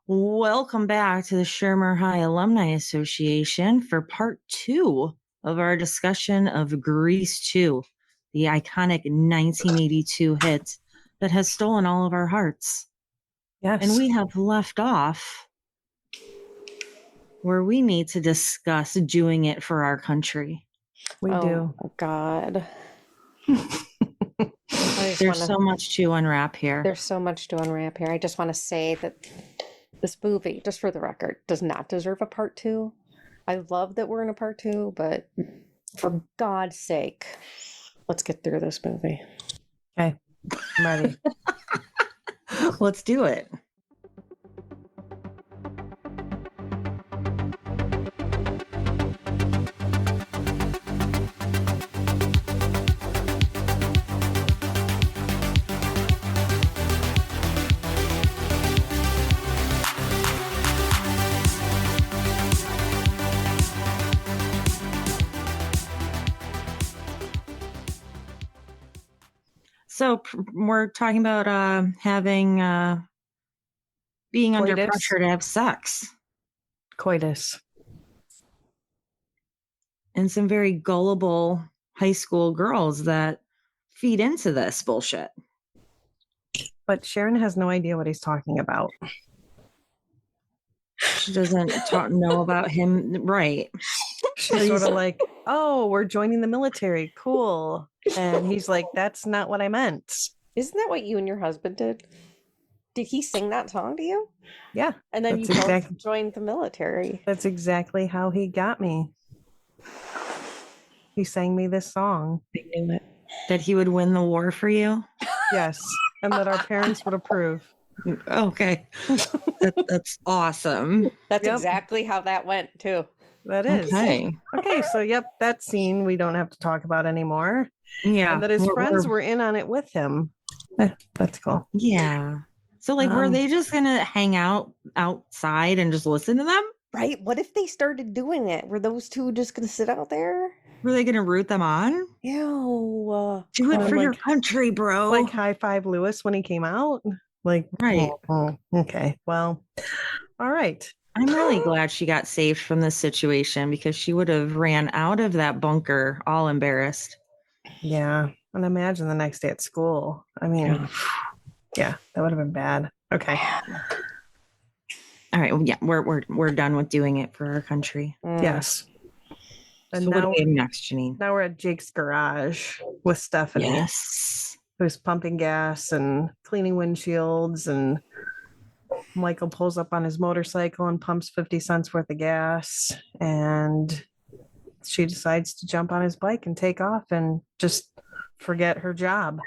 Welcome back to the Shermer High Alumni Association for part 2 of our discussion of Grease 2, the iconic 1982 hit that has stolen all of our hearts. Yes. And we have left off where we need to discuss doing it for our country. We do. Oh, God. There's so much to unwrap here. There's so much to unwrap here. I just want to say that this movie, just for the record, does not deserve a part 2. I love that we're in a part 2, but for God's sake, let's get through this movie. Okay, I'm ready. Let's do it. So we're talking about being under Coitus. pressure to have sex. Coitus. And some very gullible high school girls that feed into this bullshit. But Sharon has no idea what he's talking about. She doesn't know about him, right? She's sort of like, oh, we're joining the military. Cool. And he's like, that's not what I meant. Isn't that what you and your husband did? Did he sing that song to you? Yeah. And then you both joined the military. That's exactly how he got me. He sang me this song. I knew it. That he would win the war for you? Yes. And that our parents would approve. Okay. That's awesome. That's exactly how that went, too. That is. Okay. Okay, so that scene we don't have to talk about anymore. Yeah. And that his friends were in on it with him. That's cool. Yeah. So were they just going to hang out outside and just listen to them? Right. What if they started doing it? Were those two just going to sit out there? Were they going to root them on? Ew. Do it for your country, bro. Like high five Lewis when he came out? Like, right. Okay. Well, all right. I'm really glad she got saved from this situation because she would have ran out of that bunker all embarrassed. Yeah. And imagine the next day at school. I mean, yeah, that would have been bad. Okay. All right. Well, yeah, we're done with doing it for our country. Yes. And so now, what do we have next, Janine? Now we're at Jake's garage with Stephanie. Yes. Who's pumping gas and cleaning windshields, and Michael pulls up on his motorcycle and pumps 50 cents worth of gas, and she decides to jump on his bike and take off and just forget her job.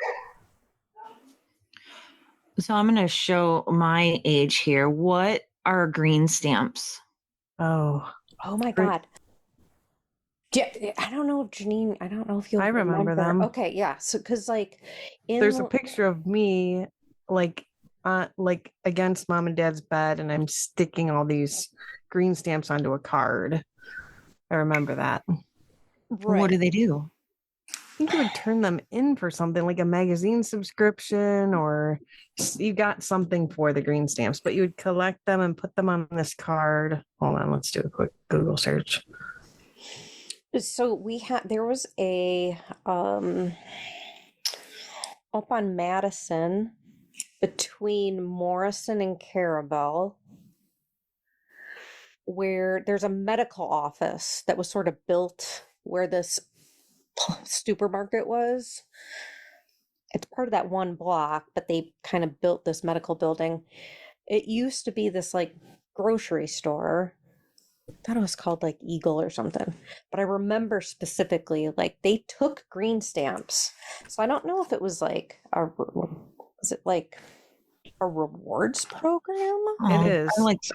So I'm going to show my age here. What are green stamps? Oh my God. I don't know if Janine, I don't know if you'll remember them. Okay, yeah. So, because there's a picture of me like against mom and dad's bed, and I'm sticking all these green stamps onto a card. I remember that. Right. What do they do? I think you would turn them in for something like a magazine subscription, or you got something for the green stamps, but you would collect them and put them on this card. Hold on, let's do a quick Google search. So there was a up on Madison between Morrison and Carabel, where there's a medical office that was sort of built where this supermarket was. It's part of that one block, but they kind of built this medical building. It used to be this grocery store. I thought it was called Eagle or something, but I remember specifically they took green stamps. So I don't know if it was was it a rewards program? It is.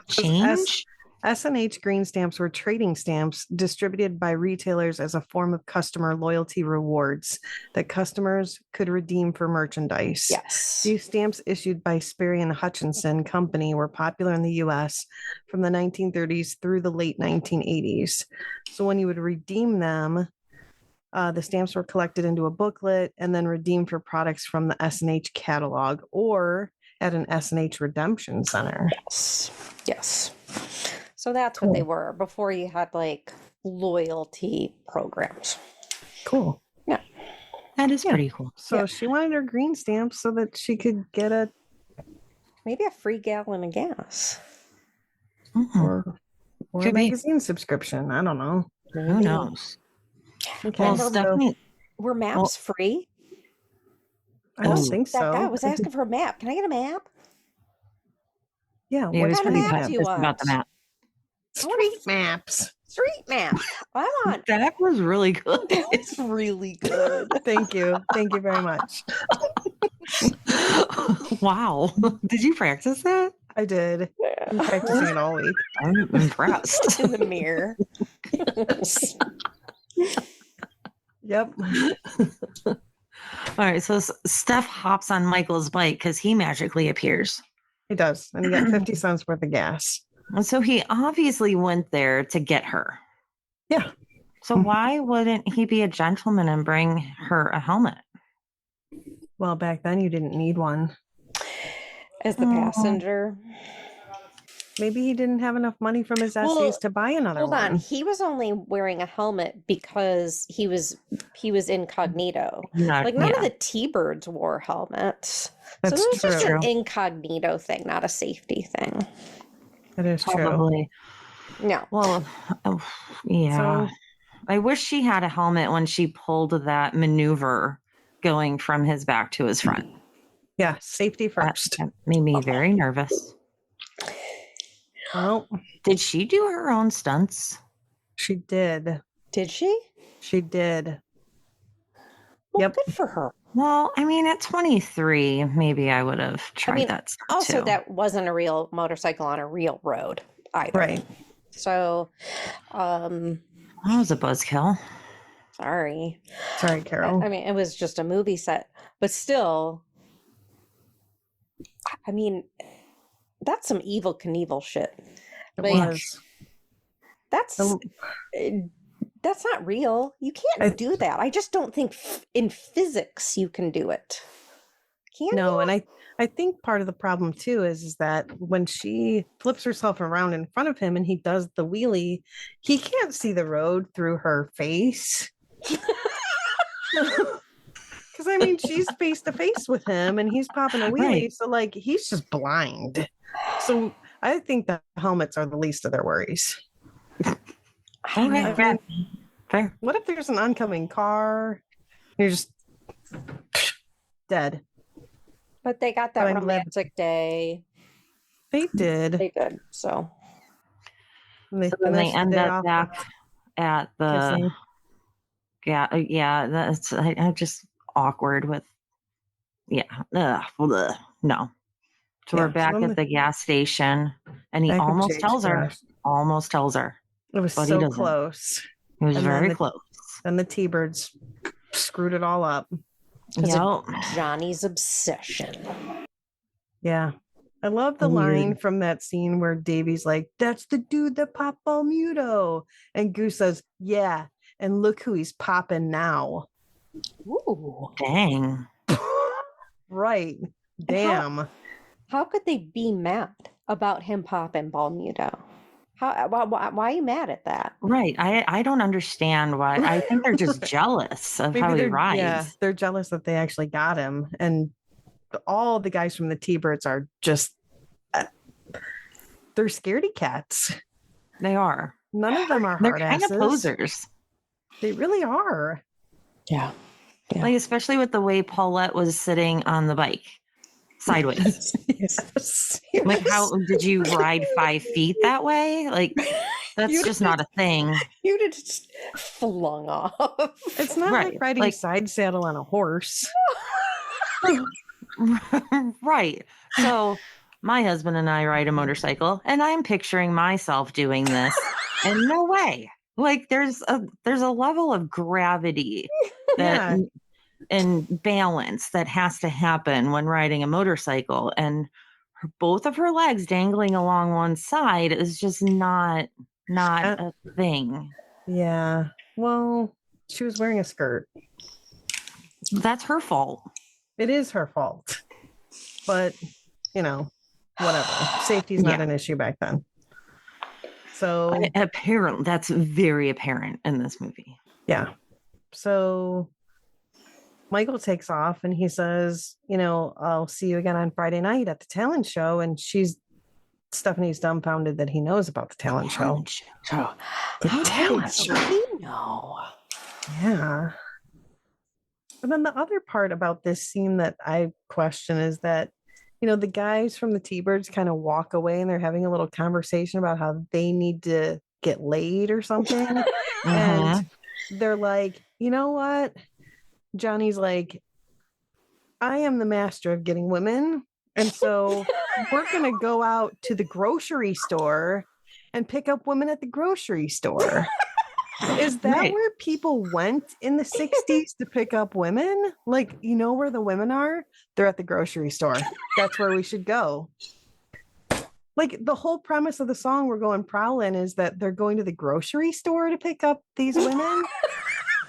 Change? S&H green stamps were trading stamps distributed by retailers as a form of customer loyalty rewards that customers could redeem for merchandise. Yes. These stamps issued by Sperry and Hutchinson Company were popular in the U.S. from the 1930s through the late 1980s. So when you would redeem them, the stamps were collected into a booklet and then redeemed for products from the S&H catalog or at an S&H redemption center. Yes. Yes. So that's what they were before you had like loyalty programs. Cool. Yeah. That is pretty cool. So she wanted her green stamp so that she could get Maybe a free gallon of gas. or a Could be. magazine subscription. I don't know. Who knows? Okay. Well, Remember- Stephanie, Were maps free? I don't Oh. think so. That guy was asking for a map. Can I get a map? Yeah. he What was kind of pretty map pissed do you about the want? map. Street maps. Street map. I want. That was really good. It's really good. Thank you. Thank you very much. Wow. Did you practice that? I did. I'm practicing it all week. I'm impressed. In the mirror. Yep. All right. So Steph hops on Michael's bike because he magically appears. He does. And he got 50 cents worth of gas. And so he obviously went there to get her. Yeah. So why wouldn't he be a gentleman and bring her a helmet? Well, back then you didn't need one. As the passenger. Maybe he didn't have enough money from his essays to buy another Hold one. on. He was only wearing a helmet because he was incognito. Like none of the T-birds wore helmets. That's so it was just true. an incognito thing, not a safety thing. That is true. Probably. No. Well, yeah. So- I wish she had a helmet when she pulled that maneuver going from his back to his front. Yeah, safety first. That made me very nervous. Well, Did she do her own stunts? she did. Did she? She did. Well, Yep. good for her. Well, I mean, at 23, maybe I would have tried that stunt Also, too. that wasn't a real motorcycle on a real road either. Right. So, That was a buzzkill. sorry. Sorry, Carol. I mean, it was just a movie set, but still, I mean, that's some evil Knievel shit. It Like, was. That's that's not real. You can't do that. I just don't think in physics you can do it. Can No, you? and I think part of the problem too is that when she flips herself around in front of him and he does the wheelie, he can't see the road through her face. Because I mean, she's face to face with him and he's popping a wheelie. Right. So like he's just blind. So I think the helmets are the least of their worries. I know. I mean, Fair. what if there's an oncoming car? You're just dead. But they got But that I'm glad- romantic day. They did. They did. So And they So then they finished the end day up off back at the kissing. yeah. That's I'm just awkward with bleh. No. So Yeah, we're back so then at the gas station, and he Back in almost Jake's tells her. garage. Almost tells her. It was But he so doesn't. close. He was And then very the- close. And the T-birds screwed it all up. was Yep. it Johnny's obsession? Yeah. I love the Weird. line from that scene where Davy's like, "That's the dude that popped Balmuto." And Goose says, "Yeah. And look who he's popping now." Ooh. Dang. Right. Damn. How could they be mad about him popping Balmuto? Why are you mad at that? Right. I don't understand why. I think they're just jealous of how he rides. Yeah, they're jealous that they actually got him. And all the guys from the T-birds are just they're scaredy cats. They are. None of them are They're hard kind of asses. posers. They really are. Yeah. Yeah. Like, especially with the way Paulette was sitting on the bike sideways. Yes. Like, how did you ride 5 feet that way? Like, that's You just not a thing. You just flung off. It's not Right, like riding like- side saddle on a horse. Right. So my husband and I ride a motorcycle, and I'm picturing myself doing this, and no way. Like, there's a level of gravity that Yeah. and balance that has to happen when riding a motorcycle, and both of her legs dangling along one side is just not a thing. Yeah. Well, she was wearing a skirt. That's her fault. It is her fault. But, you know, whatever. Safety's not Yeah. an issue back then. So Apparently, that's very apparent in this movie. yeah. So Michael takes off and he says, I'll see you again on Friday night at the talent show. And Stephanie's dumbfounded that he knows about the talent show. How talent did he know? Yeah. And then the other part about this scene that I question is that, the guys from the T-Birds kind of walk away and they're having a little conversation about how they need to get laid or something. And they're like, you know what? Johnny's like, I am the master of getting women. And so we're going to go out to the grocery store and pick up women at the grocery store. Is that where people went in the 60s to pick up women? Like, where the women are? They're at the grocery store. That's where we should go. Like, the whole premise of the song We're Going Prowling is that they're going to the grocery store to pick up these women.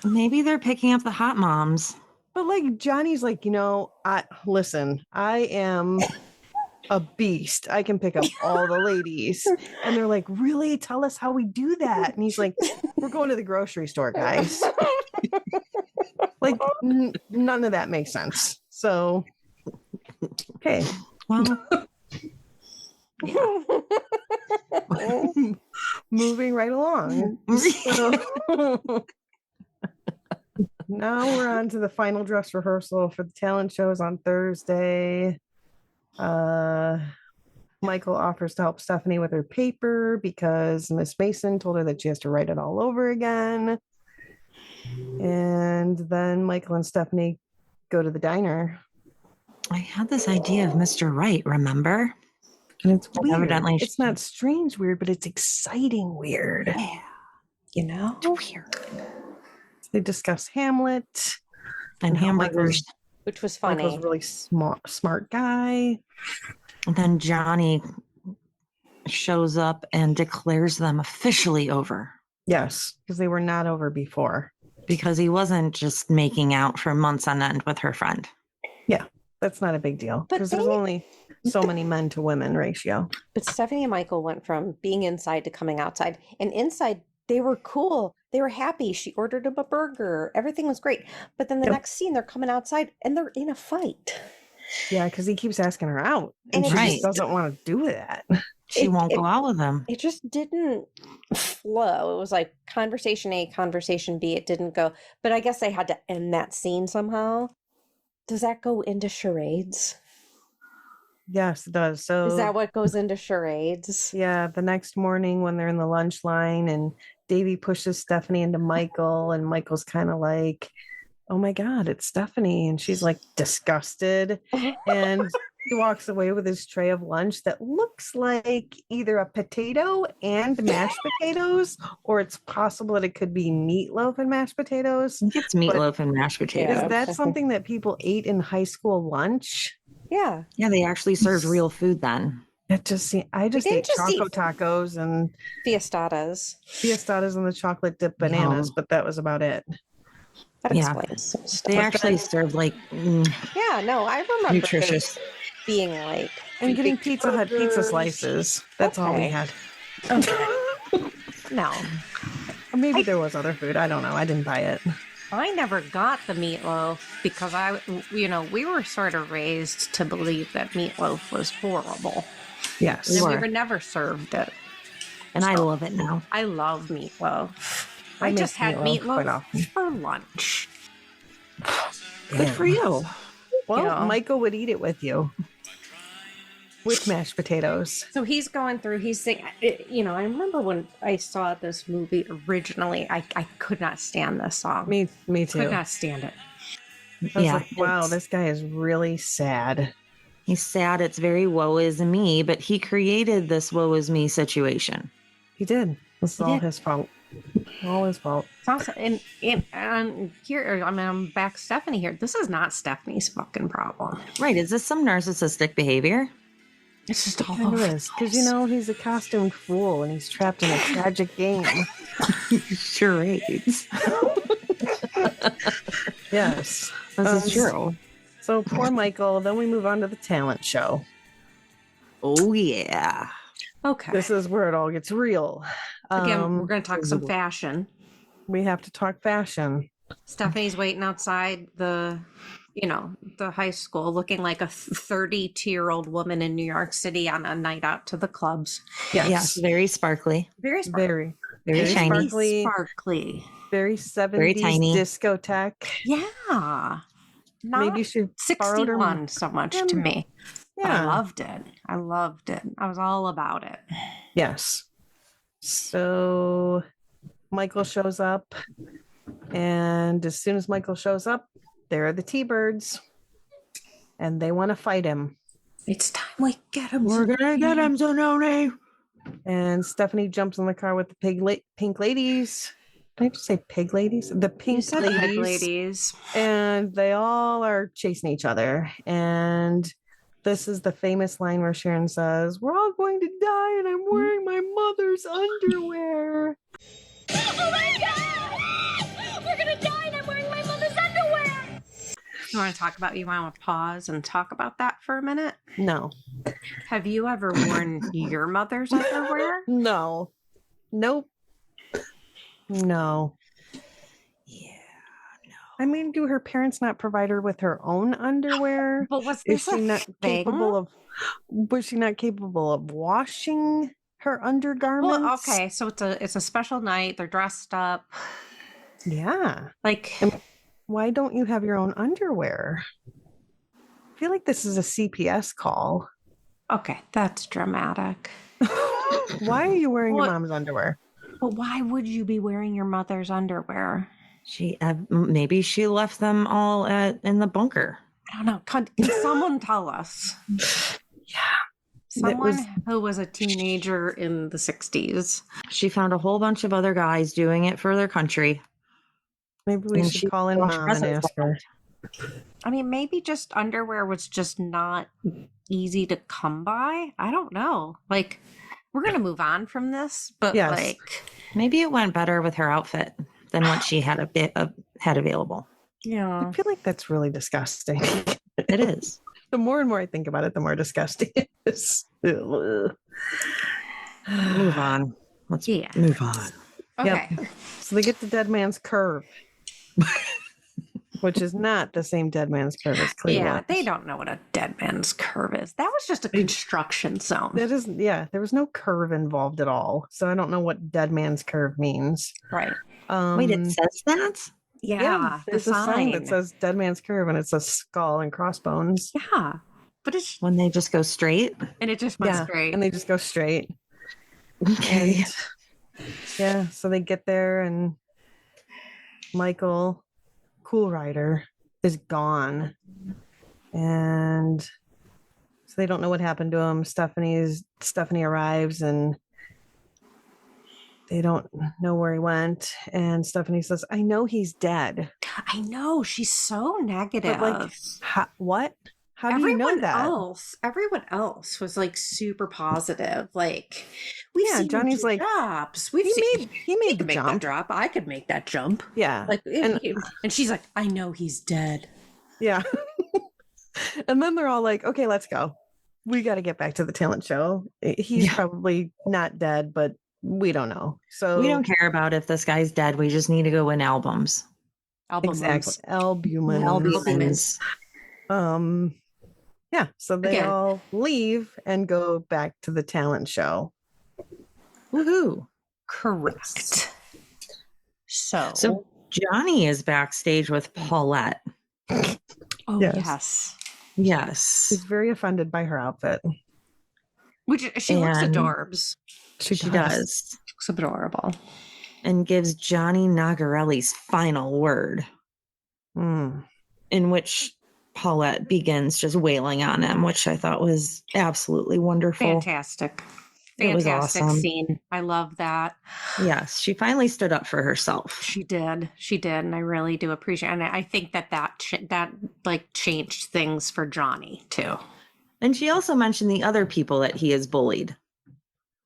Maybe they're picking up the hot moms. But like, Johnny's like, I am a beast. I can pick up all the ladies. And they're like, really? Tell us how we do that. And he's like, we're going to the grocery store, guys. Like, none of that makes sense. So, okay. Well, moving right along. So, now we're on to the final dress rehearsal for the talent shows on Thursday. Michael offers to help Stephanie with her paper because Miss Mason told her that she has to write it all over again. And then Michael and Stephanie go to the diner. I had this idea of Mr. Right, remember? And it's weird. Evidently, it's not strange weird, but it's exciting weird. Yeah. Weird. They discuss Hamlet And hamburgers. Which was funny. Michael's a really smart guy. And then Johnny shows up and declares them officially over. Yes, because they were not over before. Because he wasn't just making out for months on end with her friend. Yeah, that's not a big deal. Because there's only so many men to women ratio. But Stephanie and Michael went from being inside to coming outside. And inside, they were cool. They were happy. She ordered him a burger. Everything was great. But then the next scene, they're coming outside and they're in a fight. Yeah, because he keeps asking her out. And she just doesn't want to do that. She won't go out with him. It just didn't flow. It was like conversation A, conversation B. It didn't go. But I guess they had to end that scene somehow. Does that go into charades? Yes, it does. So is that what goes into charades? Yeah, the next morning when they're in the lunch line and Davy pushes Stephanie into Michael and Michael's kind of like, oh my God, it's Stephanie. And she's like disgusted. And he walks away with his tray of lunch that looks like either a potato and mashed potatoes, or it's possible that it could be meatloaf and mashed potatoes. I think it's meatloaf and mashed potatoes. Is that something that people ate in high school lunch? Yeah. Yeah, they actually served real food then. It just I just ate Choco Tacos and Fiestadas and the chocolate dip bananas, but that was about it. That explains some stuff. They actually served like yeah, no, I remember nutritious being like and getting Pizza Hut pizza slices. That's all we had. Okay. No. Maybe there was other food. I don't know. I didn't buy it. I never got the meatloaf because we were sort of raised to believe that meatloaf was horrible. Yes. And we were never served it. And I love it now. I love meatloaf. I just had meatloaf for lunch. Good for you. Well, Michael would eat it with you. With mashed potatoes. So he's going through, he's saying, I remember when I saw this movie originally, I could not stand this song. Me too. Could not stand it. I was like, wow, this guy is really sad. He's sad. It's very woe is me, but he created this woe is me situation. He did. It's all his fault. All his fault. And here, I'm back Stephanie here. This is not Stephanie's fucking problem. Right. Is this some narcissistic behavior? It's just all over the place. Because, he's a costumed fool and he's trapped in a tragic game. Charades. Yes. This is true. So poor Michael. Then we move on to the talent show. Oh, yeah. Okay. This is where it all gets real. Again, we're going to talk some fashion. We have to talk fashion. Stephanie's waiting outside the high school looking like a 32-year-old woman in New York City on a night out to the clubs. Yes, very sparkly. Very sparkly. Very shiny. Sparkly. Very 70s Very tiny. discotheque. Yeah. Not Maybe she borrowed her. 61 so much to me. But I Yeah. loved it. I was all about it. Yes. So Michael shows up, and as soon as Michael shows up, there are the T-Birds, and they want to fight him. It's time we get him. We're gonna get him, Zanoni. And Stephanie jumps in the car with the pink ladies. Did I just say pig ladies? The pink ladies. And they all are chasing each other. And this is the famous line where Sharon says, "We're all going to die, and I'm wearing my mother's underwear." Oh my God! We're gonna die, and I'm wearing my mother's underwear. You want to pause and talk about that for a minute? No. Have you ever worn your mother's underwear? No. Nope. No. Yeah, no. I mean, do her parents not provide her with her own underwear? But was Is this she not capable of? Was she not capable of washing her undergarments? Well, okay, so it's a special night. They're dressed up. Yeah. Like, Why don't you have your own underwear? I feel like this is a CPS call. okay, that's dramatic. Why are you wearing What? your mom's underwear? But why would you be wearing your mother's underwear? She maybe she left them all in the bunker. I don't know. Can someone tell us? Yeah. Someone who was a teenager in the 60s. She found a whole bunch of other guys doing it for their country. Maybe we And should she call in washed mom and presents ask her. I mean, maybe just underwear was just not easy to come by. I don't know. Like, we're going to move on from this, but Yes. like, Maybe it went better with her outfit than what she had had available. yeah. I feel like that's really disgusting. It is. The more and more I think about it, the more disgusting it is. Ugh. Move on. Let's Yeah. move on. Okay. Yep. So they get the dead man's curve, which is not the same dead man's curve as Cleveland. Yeah, they don't know what a dead man's curve is. That was just a construction zone. That is, yeah, there was no curve involved at all. So I don't know what dead man's curve means. Right. Wait, it says that? Yeah. there's a sign that says dead man's curve, and it's a skull and crossbones. Yeah. But it's, When they just go straight? and it just went Yeah, straight. and they just go straight. Okay. Yeah, so they get there, and Michael, Cool Rider, is gone, and so they don't know what happened to him. Stephanie arrives, and they don't know where he went. And Stephanie says, "I know he's dead." I know. She's so negative. But like, what? How do you know that? Everyone else was like super positive. Like, we've Yeah, seen Johnny's like, drops. We've He seen made the make that jump. drop. I could make that jump. Yeah, Like, and and she's like, I know he's dead. yeah. And then they're all like, "Okay, let's go. We got to get back to the talent show. He's Yeah. probably not dead, but we don't know." So We don't care about if this guy's dead. We just need to go win albums. exactly albumin. Albums. Yeah. So they Again. all leave and go back to the talent show. Woohoo. Correct. So, So Johnny is backstage with Paulette. oh Yes. yes. Yes. She's very offended by her outfit. Which she looks And- adorbs. She does. Looks adorable. And gives Johnny Nagarelli's final word, Mm. in which Paulette begins just wailing on him, which I thought was absolutely wonderful. Fantastic. It was Fantastic awesome. scene. I love that. Yes, she finally stood up for herself. She did, and I really do appreciate. And I think that like changed things for Johnny too. And she also mentioned the other people that he has bullied.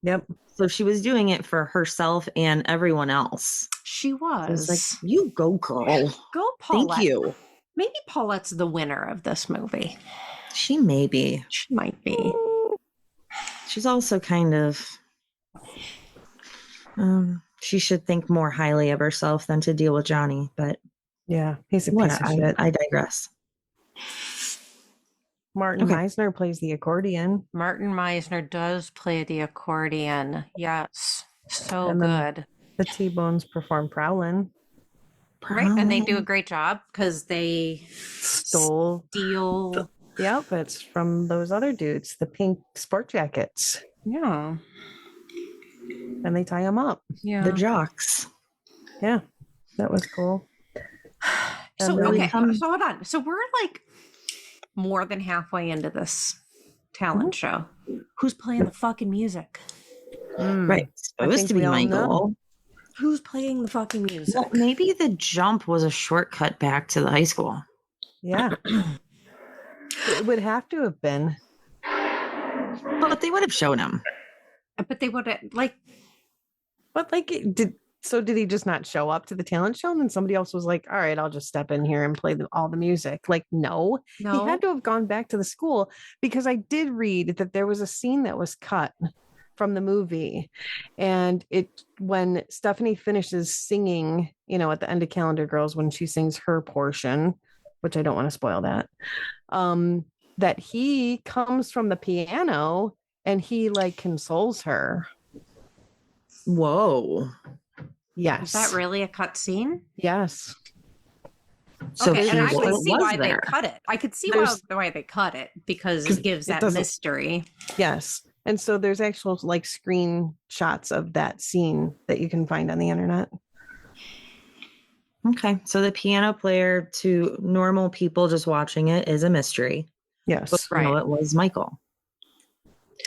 Yep. So she was doing it for herself and everyone else. She I was was like, you go, girl. go Paulette. Thank you. Maybe Paulette's the winner of this movie. She may be. She might be. She's also kind of she should think more highly of herself than to deal with Johnny, but Yeah, he's a what piece of shit. I digress. Martin Okay. Meisner plays the accordion. Martin Meisner does play the accordion. Yes. So And then good. the T-Bones perform Prowlin. Right. And they do a great job because they Stole steal. the outfits from those other dudes, the pink sport jackets, Yeah. and they tie them up. Yeah. the jocks. Yeah, that was cool. So, And then- okay. So hold on. So we're like more than halfway into this talent show. Who's playing the fucking music? Right. I Supposed think to be we all know. Michael. Who's playing the fucking music? Well, maybe the jump was a shortcut back to the high school. Yeah. It would have to have been. But they would have shown him. But they would have like But like, did he just not show up to the talent show? And then somebody else was like, all right, I'll just step in here and play all the music. Like, no, he had to have gone back to the school, because I did read that there was a scene that was cut from the movie. And when Stephanie finishes singing, at the end of Calendar Girls, when she sings her portion, which I don't want to spoil that, that he comes from the piano and he like consoles her. Whoa. Yes. is that really a cut scene? Yes. So Okay, and I he could was see why there. they cut it. I could see There's- why they cut it, because 'Cause it gives it that doesn't- mystery. Yes. And so there's actual like screenshots of that scene that you can find on the internet. Okay. So the piano player to normal people just watching it is a mystery. Yes. But Right. no, it was Michael.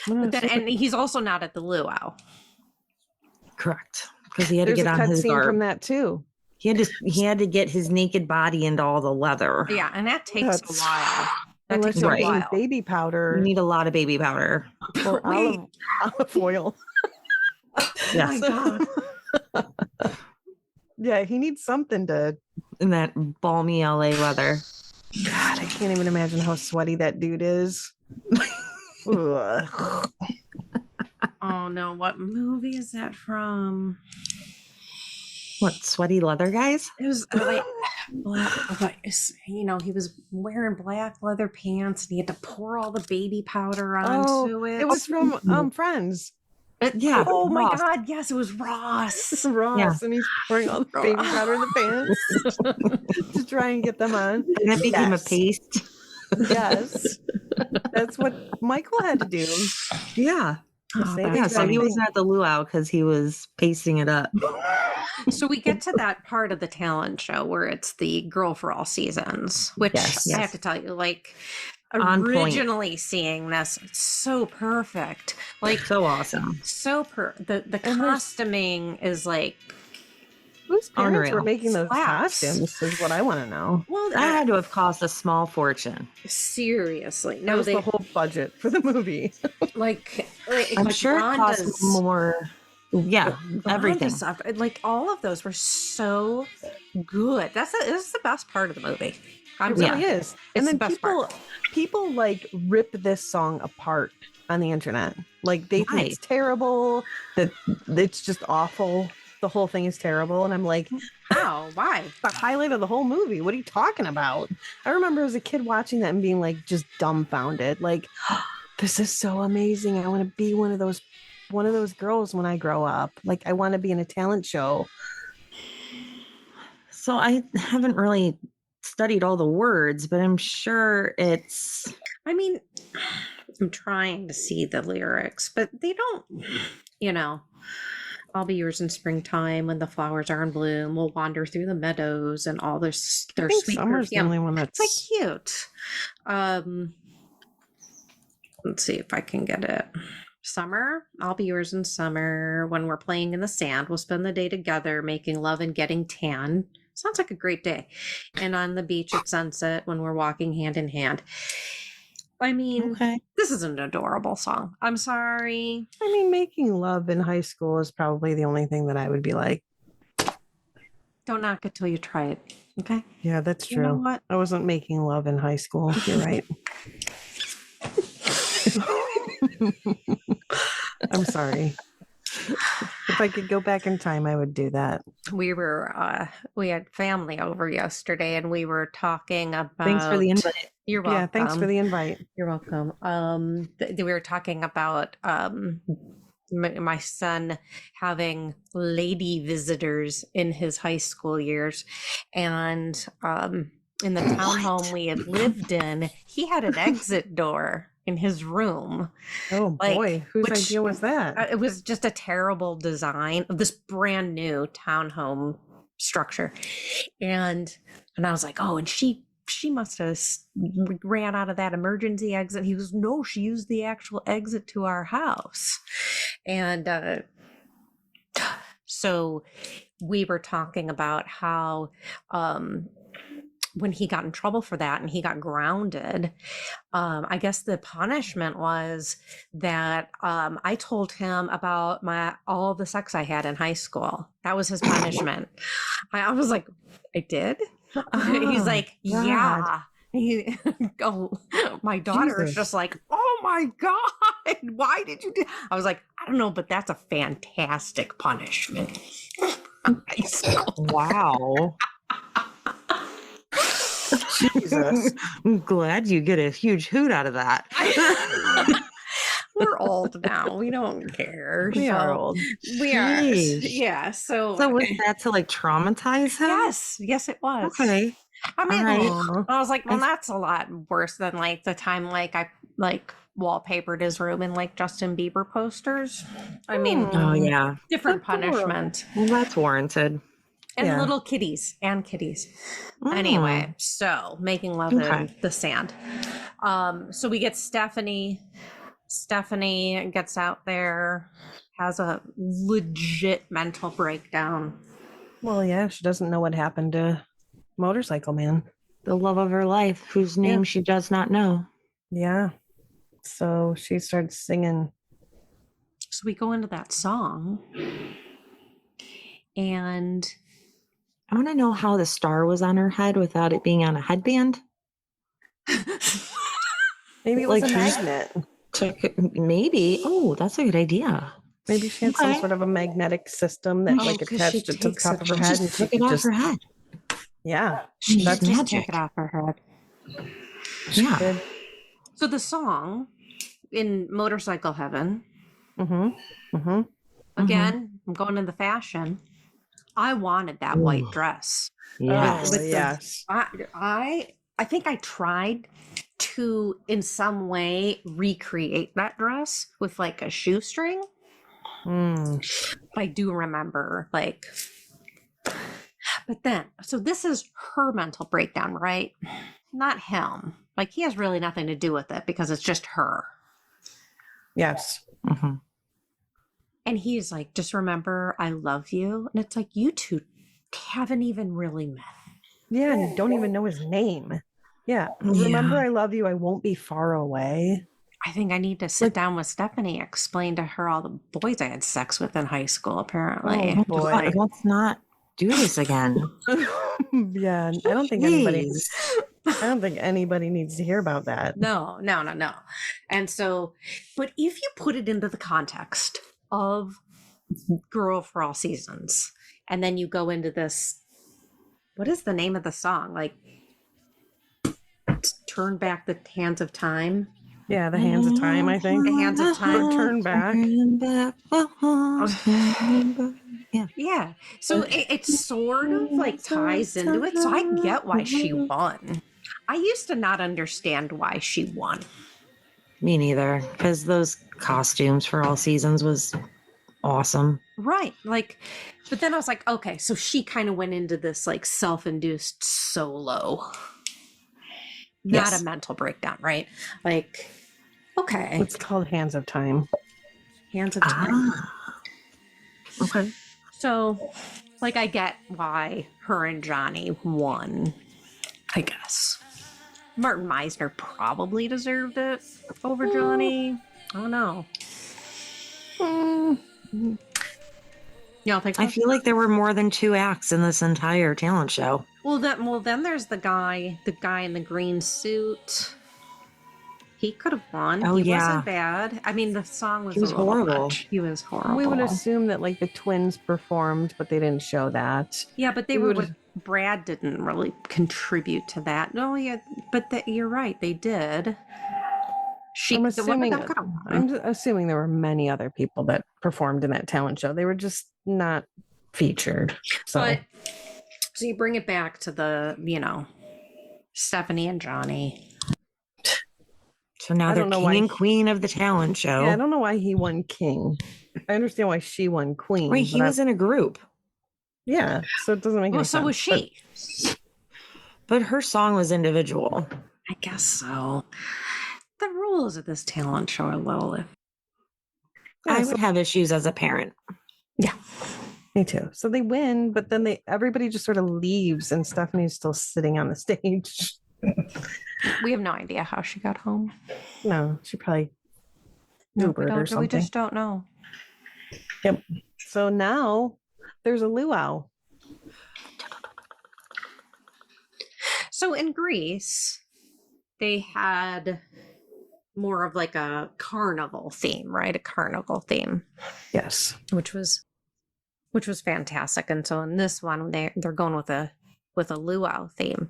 But then, and he's also not at the luau. Correct. Because he had There's to a get on cut his scene garb. from that too. He had to get his naked body into all the leather. Yeah, and that takes That's- a while. That Unless takes you're a Right. using while. baby You powder need a lot of baby powder. or Wait. olive oil. Yes. Oh my god. Yeah, he needs something to. In that balmy LA weather. God, I can't even imagine how sweaty that dude is. Ugh. Oh no, what movie is that from? What, sweaty leather guys? It was like he was wearing black leather pants and he had to pour all the baby powder onto it. It was from Friends. Yeah. Oh my Ross. god, yes, it was Ross. Ross, Yeah. and he's pouring all the baby powder in the pants to try and get them on. And that became Yes. a paste. Yes, that's what Michael had to do. Yeah. Oh, Same that's Yeah. So funny. he funny. wasn't at the luau because he was pasting it up. So we get to that part of the talent show where it's the Girl for All Seasons, which Yes. I have to tell you, like On point. originally seeing this, it's so perfect. Like So awesome. the there's- costuming is like, Whose parents Unreal. were making those Slaps. costumes is what I want to know. well, That had to have cost a small fortune. seriously. That No, was they the whole budget for the movie. like I'm sure it cost Rhonda's- more. Yeah. Everything. Rhonda's stuff, like all of those were so good. This is the best part of the movie. I'm It sorry. really is. It's And the then best people like rip this song apart on the internet. Like they think Why? it's terrible, that it's just awful. The whole thing is terrible. And I'm like, How? Why? the highlight of the whole movie. What are you talking about? I remember as a kid watching that and being like just dumbfounded. Like, this is so amazing. I want to be one of those girls when I grow up. Like I want to be in a talent show. So I haven't really studied all the words, but I'm sure it's I mean, I'm trying to see the lyrics, but they don't, I'll be yours in springtime when the flowers are in bloom. We'll wander through the meadows and all their I think sweet Summer's the perfume. only one that's It's like cute. Let's see if I can get it. Summer, I'll be yours in summer. When we're playing in the sand, we'll spend the day together, making love and getting tan. Sounds like a great day. And on the beach at sunset, when we're walking hand in hand. I mean, okay. this is an adorable song. I'm sorry. I mean, making love in high school is probably the only thing that I would be like, Don't knock it till you try it. Okay. yeah, that's You true. know what? I wasn't making love in high school. You're right. I'm sorry. If I could go back in time, I would do that. We had family over yesterday, and we were talking about. Thanks for the invite. You're welcome. Yeah, thanks for the invite. You're welcome. We were talking about my son having lady visitors in his high school years, and in the townhome we had lived in, he had an exit door in his room. Oh boy, whose idea was that? It was just a terrible design of this brand new townhome structure, and I was like, oh, and she must have ran out of that emergency exit. He goes, no, she used the actual exit to our house. And so we were talking about how when he got in trouble for that and he got grounded, I guess the punishment was that I told him about all the sex I had in high school. That was his punishment. I was like, I did? He's like, yeah. My daughter is just like, oh my God, why did you do? I was like, I don't know, but that's a fantastic punishment. Wow. Jesus. I'm glad you get a huge hoot out of that. We're old now. We don't care. We are old. We are. Jeez. Yeah. So was that to like traumatize him? Yes, it was. Okay. I mean, All right. I was like, well, that's a lot worse than like the time like I like wallpapered his room in like Justin Bieber posters. I mean, Oh yeah. different That's adorable. punishment. Well, that's warranted. And Yeah. little kitties and kitties. Mm. Anyway, so making love in the sand. So we get Stephanie. Stephanie gets out there, has a legit mental breakdown. Well, yeah, she doesn't know what happened to Motorcycle Man. The love of her life, whose name she does not know. Yeah. So she starts singing. So we go into that song, and I want to know how the star was on her head without it being on a headband. Maybe it was Like a she's- magnet. Maybe. Oh, that's a good idea. Maybe she had some Okay. sort of a magnetic system that Oh, like 'cause attached she it to the takes top it- of her she head, Just and she took it could off just her head. yeah. She's That's just magic. take it off her head. Yeah. good. So the song in Motorcycle Heaven, Mm-hmm. Mm-hmm. again, I'm going into fashion. I wanted that Ooh. white dress. Yes. With the- yes. I think I tried to in some way recreate that dress with like a shoestring. Mm. I do remember like, but then, so this is her mental breakdown, right? Not him. Like he has really nothing to do with it because it's just her. Yes. Mm-hmm. And he's like, just remember, I love you. And it's like, you two haven't even really met. Yeah, and you don't even know his name. Yeah. Remember, I love you. I won't be far away. I think I need to sit down with Stephanie, explain to her all the boys I had sex with in high school, apparently. Oh, boy. Let's not do this again. Yeah, I don't think anybody needs to hear about that. No. And so, but if you put it into the context of Girl for All Seasons, and then you go into this, what is the name of the song? Like, Turn Back the Hands of Time. Yeah, the hands of time, I think. The Hands of Time. Turn back. Yeah. So it sort of like ties into it. So I get why she won. I used to not understand why she won. Me neither, because those costumes for All Seasons was awesome. Right. Like, but then I was like, okay, so she kind of went into this like self-induced solo. Not Yes. a mental breakdown, right? Like, okay. It's called Hands of Time. Hands of Time. Ah. Okay. So, like, I get why her and Johnny won, I guess. Martin Meisner probably deserved it over Johnny. I don't know. You don't think so? I feel like there were more than 2 acts in this entire talent show. Well, then there's the guy in the green suit. He could have won. Oh, He yeah. wasn't bad. I mean, the song was, He was a little horrible. much. He was horrible. We would assume that like the twins performed, but they didn't show that. Yeah, but they we were would- with Brad didn't really contribute to that. No, yeah, but you're right. They did. I'm One assuming, of them could have won. I'm assuming there were many other people that performed in that talent show. They were just not featured. So But so you bring it back to the, Stephanie and Johnny. So now I they're don't know king why and he- queen of the talent show. yeah, I don't know why he won king. I understand why she won queen. Wait, he but was in a group, yeah, so it doesn't make Well, any so sense. was she. but her song was individual. I guess so. The rules of this talent show are a little. I so- would have issues as a parent. Yeah. Me too. So they win, but then everybody just sort of leaves, and Stephanie's still sitting on the stage. We have no idea how she got home. No, she probably No, we Ubered or don't. We something. just don't know. Yep. So now there's a luau. So in Greece, they had more of like a carnival theme, right? A carnival theme, Yes. which was fantastic. And so in this one, they're going with a luau theme.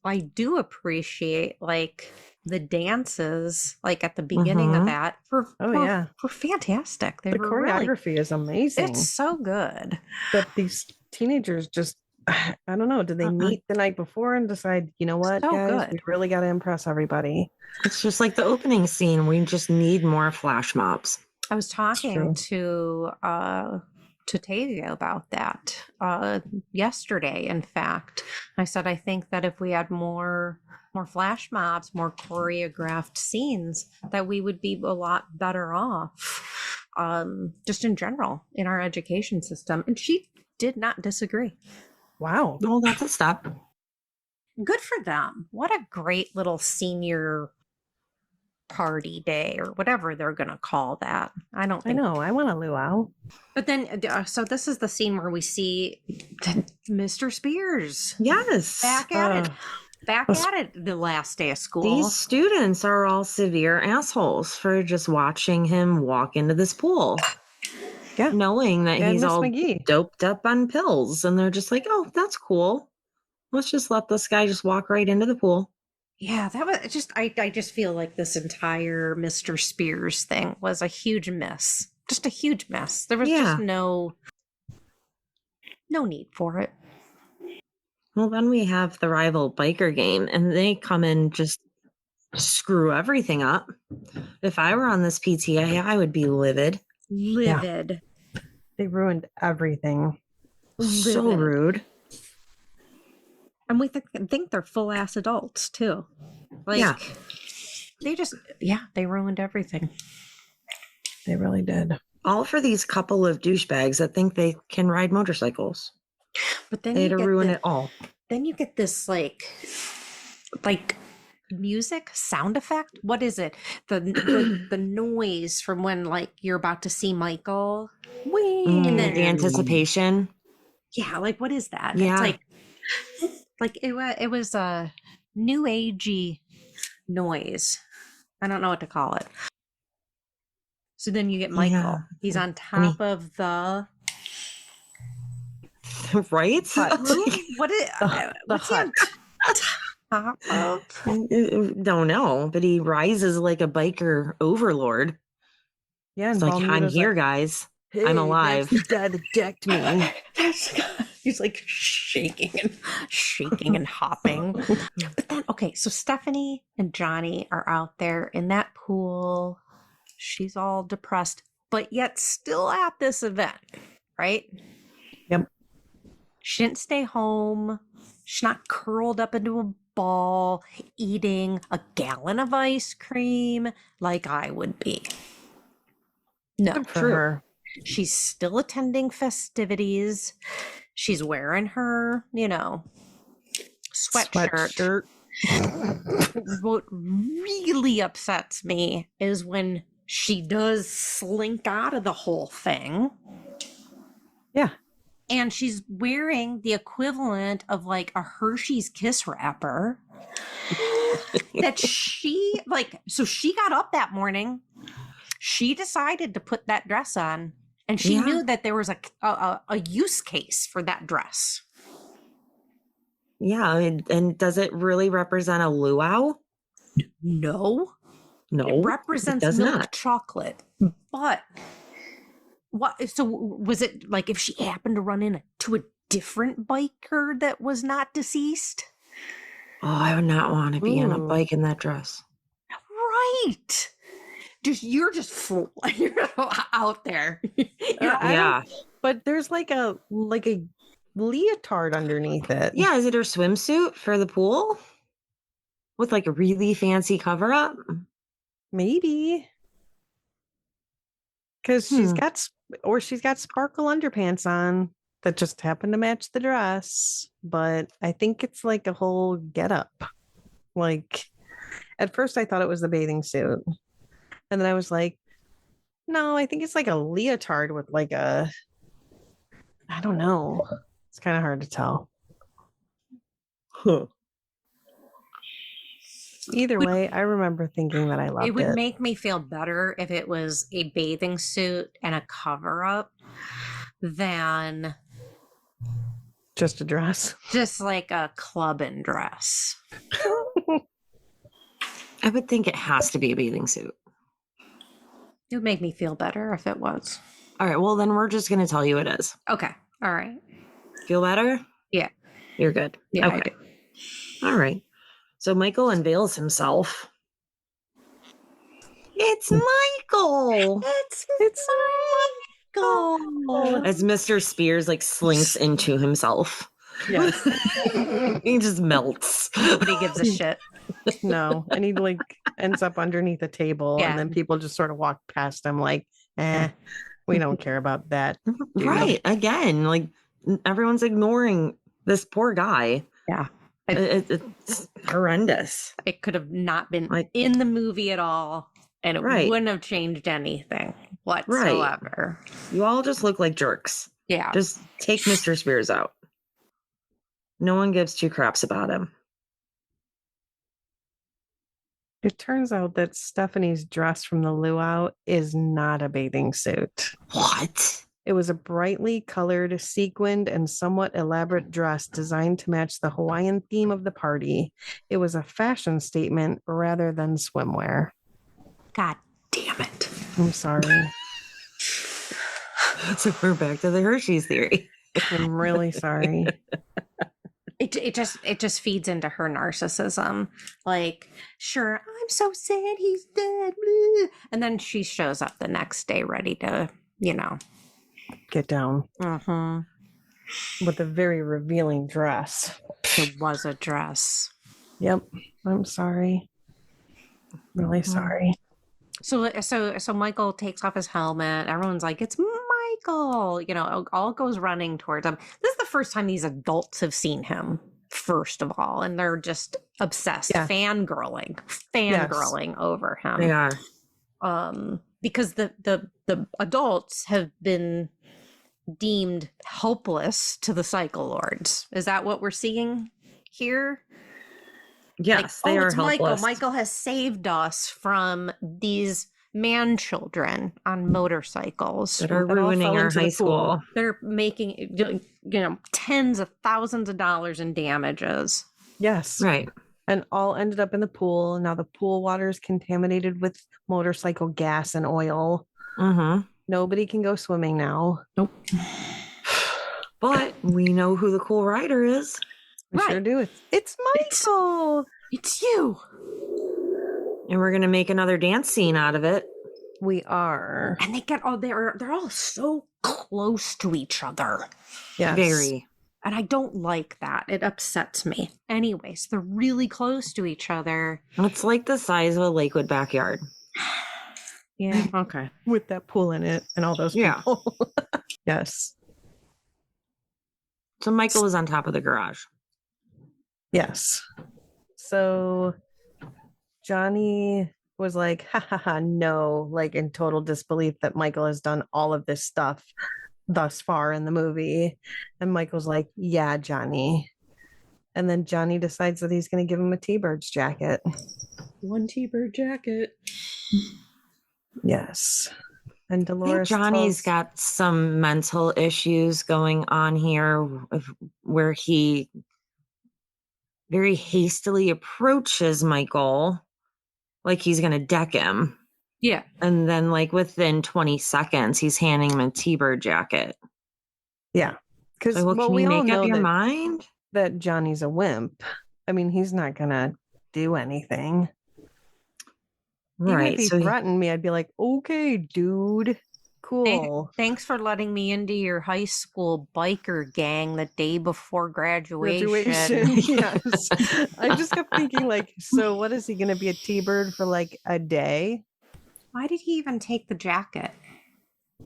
I do appreciate like the dances, like at the beginning of Mhm. that. Were fantastic. They The were really. choreography is amazing. It's so good. But these teenagers just, I don't know, did they meet the night before and decide, you know what, So guys, we good. really got to impress everybody? It's just like the opening scene. We just need more flash mobs. I was talking true. to Tavia about that yesterday. In fact, I said I think that if we had more flash mobs, more choreographed scenes, that we would be a lot better off, just in general in our education system. And she did not disagree. Wow. Well, that's a step. Good for them. What a great little senior party day or whatever they're going to call that. I don't I think. know. I want a luau. But then, so this is the scene where we see Mr. Spears Yes. back at it. Ugh. Back at it the last day of school. These students are all severe assholes for just watching him walk into this pool. Yeah. Knowing that And he's Miss all McGee. doped up on pills. And they're just like, oh, that's cool. Let's just let this guy just walk right into the pool. Yeah, that was just, I just feel like this entire Mr. Spears thing was a huge miss. Just a huge mess. There was just no need for it. Well, then we have the rival biker game, and they come and just screw everything up. If I were on this PTA, I would be livid. Livid. They ruined everything. So Livid. rude. And we think they're full ass adults too. Like, Yeah. they ruined everything. They really did. All for these couple of douchebags that think they can ride motorcycles. But then They had you to get ruin it all. Then you get this like music sound effect. What is it? The noise from when like you're about to see Michael. And then The anticipation. yeah, like what is that? Yeah. It's like it was a new agey noise. I don't know what to call it. So then you get Michael. Yeah. He's on top of the Right? what is The what's he on top of? Don't know, but he rises like a biker overlord. Yeah. It's And like, I'm Balmuta's here, like, guys. "Hey, I'm alive." That's the guy that decked me. He's like shaking and hopping. But then, okay, so Stephanie and Johnny are out there in that pool. She's all depressed, but yet still at this event, right? Yep. She didn't stay home. She's not curled up into a ball eating a gallon of ice cream like I would be. No, Good for her. she's still attending festivities. She's wearing her, sweatshirt. What really upsets me is when she does slink out of the whole thing. Yeah. And she's wearing the equivalent of like a Hershey's Kiss wrapper. that she so she got up that morning. She decided to put that dress on, and she knew that there was a use case for that dress. Yeah, and does it really represent a luau? No. No, It represents does milk not. chocolate. But what? So was it like if she happened to run into a different biker that was not deceased? Oh, I would not want to be on a Ooh. bike in that dress. Right. You're just you're out there. Yeah. But there's like a leotard underneath it. Yeah, is it her swimsuit for the pool? With like a really fancy cover up? Maybe. Because she's got sparkle underpants on that just happen to match the dress. But I think it's like a whole getup. Like, at first I thought it was the bathing suit. And then I was like, no, I think it's like a leotard with like I don't know. It's kind of hard to tell. Huh. Either way, I remember thinking that I loved it. It would make me feel better if it was a bathing suit and a cover up than just a dress. just like a clubbing dress. I would think it has to be a bathing suit. It would make me feel better if it was. All right, well, then we're just going to tell you it is. Okay. All right. Feel better? Yeah. You're good. Yeah. Okay. All right. So Michael unveils himself. It's Michael! It's Michael. As Mr. Spears like slinks into himself. Yes. He just melts. Nobody gives a shit. No. And he like ends up underneath a table Yeah. and then people just sort of walk past him like, we don't care about that. Right. Again, like everyone's ignoring this poor guy. Yeah. It's horrendous. It could have not been Like- in the movie at all, and it Right. wouldn't have changed anything whatsoever. You all just look like jerks. Yeah. Just take Mr. Spears out. No one gives two craps about him. It turns out that Stephanie's dress from the luau is not a bathing suit. What? It was a brightly colored, sequined, and somewhat elaborate dress designed to match the Hawaiian theme of the party. It was a fashion statement rather than swimwear. God damn it. I'm sorry. So we're back to the Hershey's theory. I'm really sorry. It just feeds into her narcissism. Like, sure, I'm so sad he's dead. Blah. And then she shows up the next day ready to, Get down Mm-hmm. with a very revealing dress. It was a dress. Yep. I'm sorry. Really sorry. So Michael takes off his helmet. Everyone's like, "It's Michael!" All goes running towards him. This is the first time these adults have seen him. First of all, and they're just obsessed, Yeah. fangirling over him. They are. Because the adults have been deemed helpless to the Cycle Lords. Is that what we're seeing here? Yes, Like, they are it's helpless. Michael. Michael has saved us from these man children on motorcycles That are That all ruining fell our into the high pool. school. They're making tens of thousands of dollars in damages. Yes. Right. And all ended up in the pool. Now the pool water is contaminated with motorcycle gas and oil. Mm-hmm. Nobody can go swimming now. Nope. But we know who the cool rider is. We sure Right. do. It's Michael. It's you. And we're gonna make another dance scene out of it. We are. And they're all so close to each other. Yes. Very. And I don't like that. It upsets me. Anyways, they're really close to each other. It's like the size of a Lakewood backyard. Yeah. Okay. With that pool in it and all those Yeah. people. Yes. So Michael was on top of the garage. Yes. So Johnny was like, ha ha ha, no, like in total disbelief that Michael has done all of this stuff thus far in the movie. And Michael's like, yeah, Johnny. And then Johnny decides that he's going to give him a T-Bird's jacket. One T-bird jacket. Yes. And I think Dolores Johnny's tells- got some mental issues going on here where he very hastily approaches Michael like he's going to deck him. Yeah. And then, like, within 20 seconds, he's handing him a T-Bird jacket. Yeah. Because So, well, can we you all make know up your that, mind? that Johnny's a wimp. I mean, he's not going to do anything. Even if Right. he So, threatened me, I'd be like, okay, dude. Cool. Thanks for letting me into your high school biker gang the day before graduation. Yes. I just kept thinking, like, so what is he going to be a T-Bird for like a day? Why did he even take the jacket?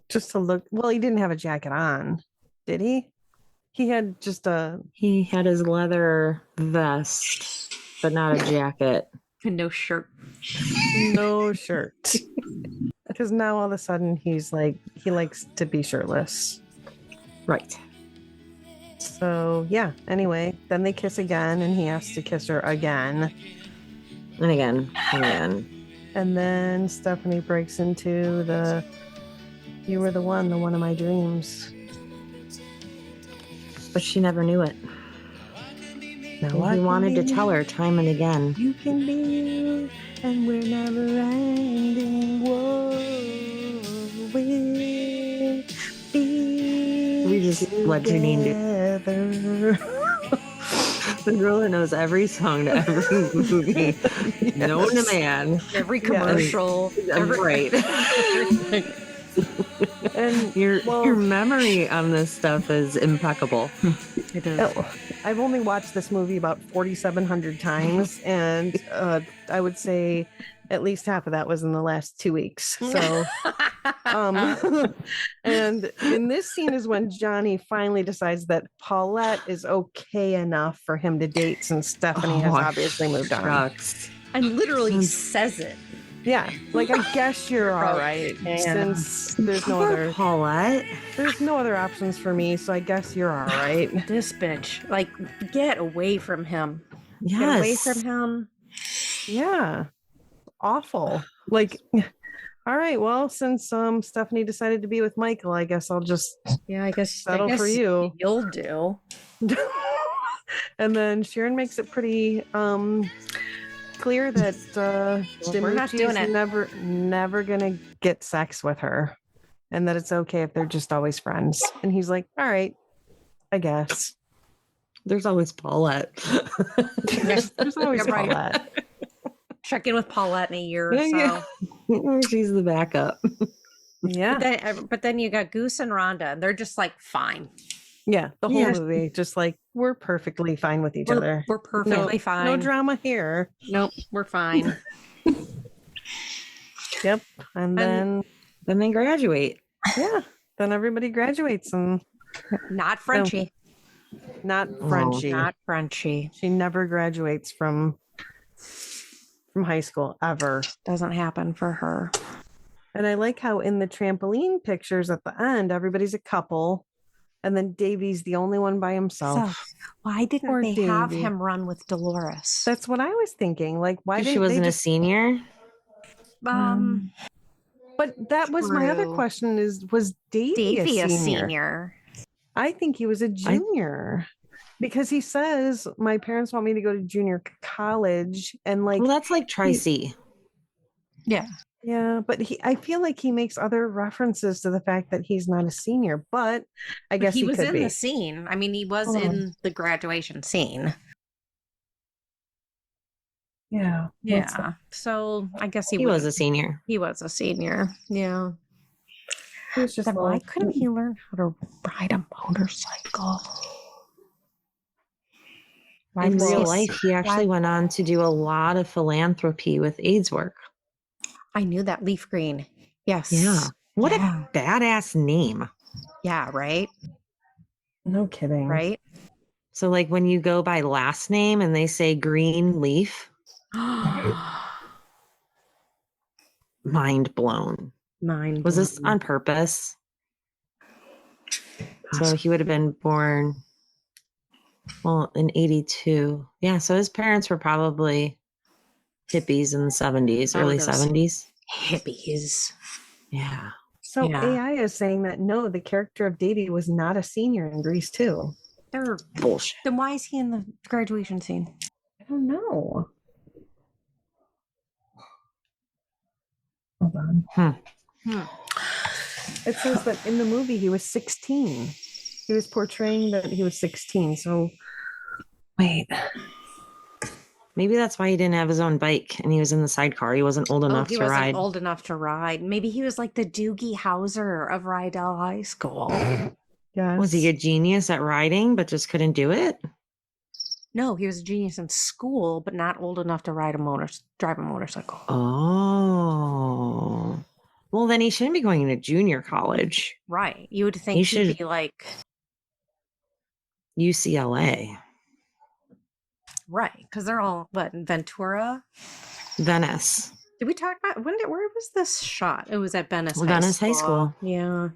Just to look. Well, he didn't have a jacket on, did he? He had just he had his leather vest, but not a jacket. And no shirt. no shirt. Because now all of a sudden he's like, he likes to be shirtless. Right. So yeah, anyway, then they kiss again and he has to kiss her again. And again, and again. And then Stephanie breaks into the, you were the one of my dreams. But she never knew it. Now And he wanted to tell her time and again. You can be you, and we're never ending. Whoa, we'll be We just let Janine do together. the girl that knows every song to every movie known to man. Every commercial. Right. And Your memory on this stuff is impeccable. It is. I've only watched this movie about 4,700 times, and I would say at least half of that was in the last 2 weeks. So, and in this scene is when Johnny finally decides that Paulette is okay enough for him to date since Stephanie has obviously moved on. Shucks. And literally says it. Yeah, like I guess you're all right since there's no Poor other Paulette. there's no other options for me, so I guess you're all right. This bitch. Like, get away from him. Yes. Get away from him. Yeah. Awful. Like, all right, well, since Stephanie decided to be with Michael, I guess I'll just Yeah, I guess settle for you. You'll do. And then Sharon makes it pretty clear that We're not doing it. never gonna get sex with her, and that it's okay if they're just always friends. And he's like, all right, I guess. There's always Paulette. There's always You're right. Paulette. Check in with Paulette in a year or so. Yeah. She's the backup. Yeah. But then you got Goose and Rhonda, and they're just like fine. Yeah, the whole Yeah. movie, just like we're perfectly fine with each other. We're perfectly fine. No drama here. Nope, we're fine. Yep. And then Then they graduate. yeah, then everybody graduates and Not Frenchie. not Frenchie. Not Frenchie. She never graduates from high school ever. Doesn't happen for her. And I like how in the trampoline pictures at the end, everybody's a couple. And then Davy's the only one by himself. So, why didn't Poor they have Davy. him run with Dolores? That's what I was thinking. Like, why did She wasn't they a senior. But that was my other True. question: was Davy, Davy a a senior? senior. I think he was a junior because he says my parents want me to go to junior college, and like, Well, that's like Tri-C. Yeah. yeah, but I feel like he makes other references to the fact that he's not a senior. But I guess he was could in be. the scene. I mean, he was Hold on. in the graduation scene. Yeah, Yeah. So I guess He was a senior. He was a senior. Yeah. He was just Then why like, couldn't he learn how to ride a motorcycle? Why In was real he- life, he actually went on to do a lot of philanthropy with AIDS work. I knew that leaf green. Yes. Yeah. What Yeah. a badass name. Yeah, right? no kidding, Right? So, like, when you go by last name and they say Green Leaf, mind blown. Mind Was this blown. on purpose? So he would have been born Well, in 82. Yeah, so his parents were probably hippies in the 70s, Oh, early those 70s. hippies. Yeah. So Yeah. AI is saying that no, the character of Davy was not a senior in Grease 2. They're Bullshit. Then why is he in the graduation scene? I don't know. Hold on. It says that in the movie he was 16. He was portraying that he was 16. So wait. Maybe that's why he didn't have his own bike and he was in the sidecar. He wasn't old enough he to wasn't ride. old enough to ride. Maybe he was like the Doogie Howser of Rydell High School. Yes. Was he a genius at riding but just couldn't do it? No, he was a genius in school, but not old enough to drive a motorcycle. Oh. Well, then he shouldn't be going to junior college. Right. You would think He he'd should- be like, UCLA. right, because they're all, what, in Ventura? Venice. Did we talk about, where was this shot? It was at Venice High School. Yeah.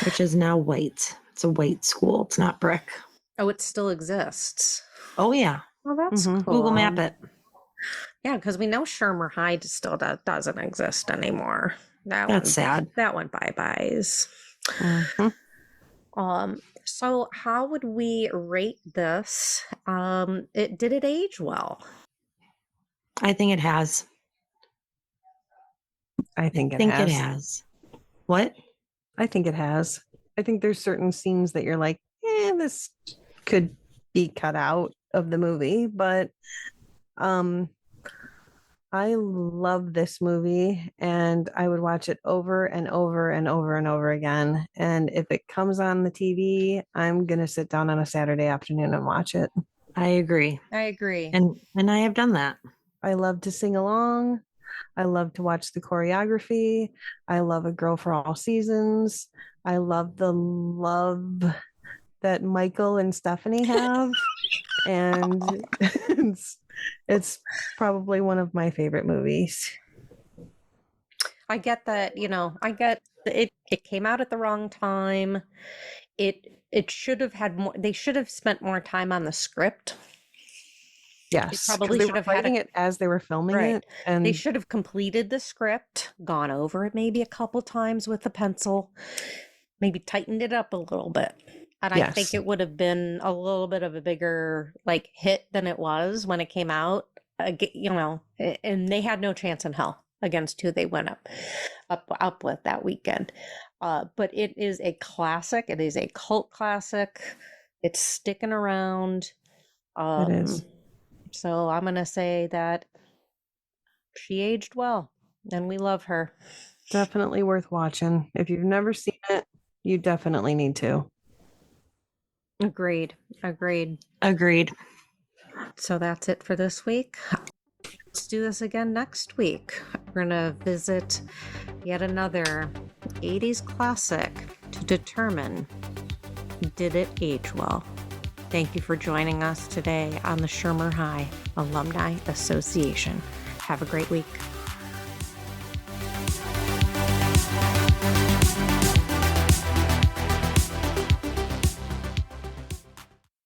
Which is now white. It's a white school. It's not brick. Oh, it still exists. Oh, yeah. Well, that's Mhm. cool. Google Map it. Yeah, because we know Shermer High still doesn't exist anymore. That's sad. That went bye-byes. Mhm. So how would we rate this? Did it age well? I think it has. I think it I think has. it has. What? I think it has. I think there's certain scenes that you're like, this could be cut out of the movie, but I love this movie and I would watch it over and over and over and over again. And if it comes on the TV, I'm going to sit down on a Saturday afternoon and watch it. I agree. And I have done that. I love to sing along. I love to watch the choreography. I love A Girl for All Seasons. I love the love that Michael and Stephanie have. And it's probably one of my favorite movies. I get that, I get it came out at the wrong time. It should have had more, they should have spent more time on the script. Yes, probably they should were have had writing it as they were filming Right. it, and They should have completed the script, gone over it maybe a couple times with a pencil, maybe tightened it up a little bit. And I think Yes. it would have been a little bit of a bigger hit than it was when it came out. And they had no chance in hell against who they went up with that weekend. But it is a classic. It is a cult classic. It's sticking around. it is. So I'm going to say that she aged well and we love her. Definitely worth watching. If you've never seen it, you definitely need to. Agreed. So that's it for this week. Let's do this again next week. We're going to visit yet another 80s classic to determine, did it age well? Thank you for joining us today on the Shermer High Alumni Association. Have a great week.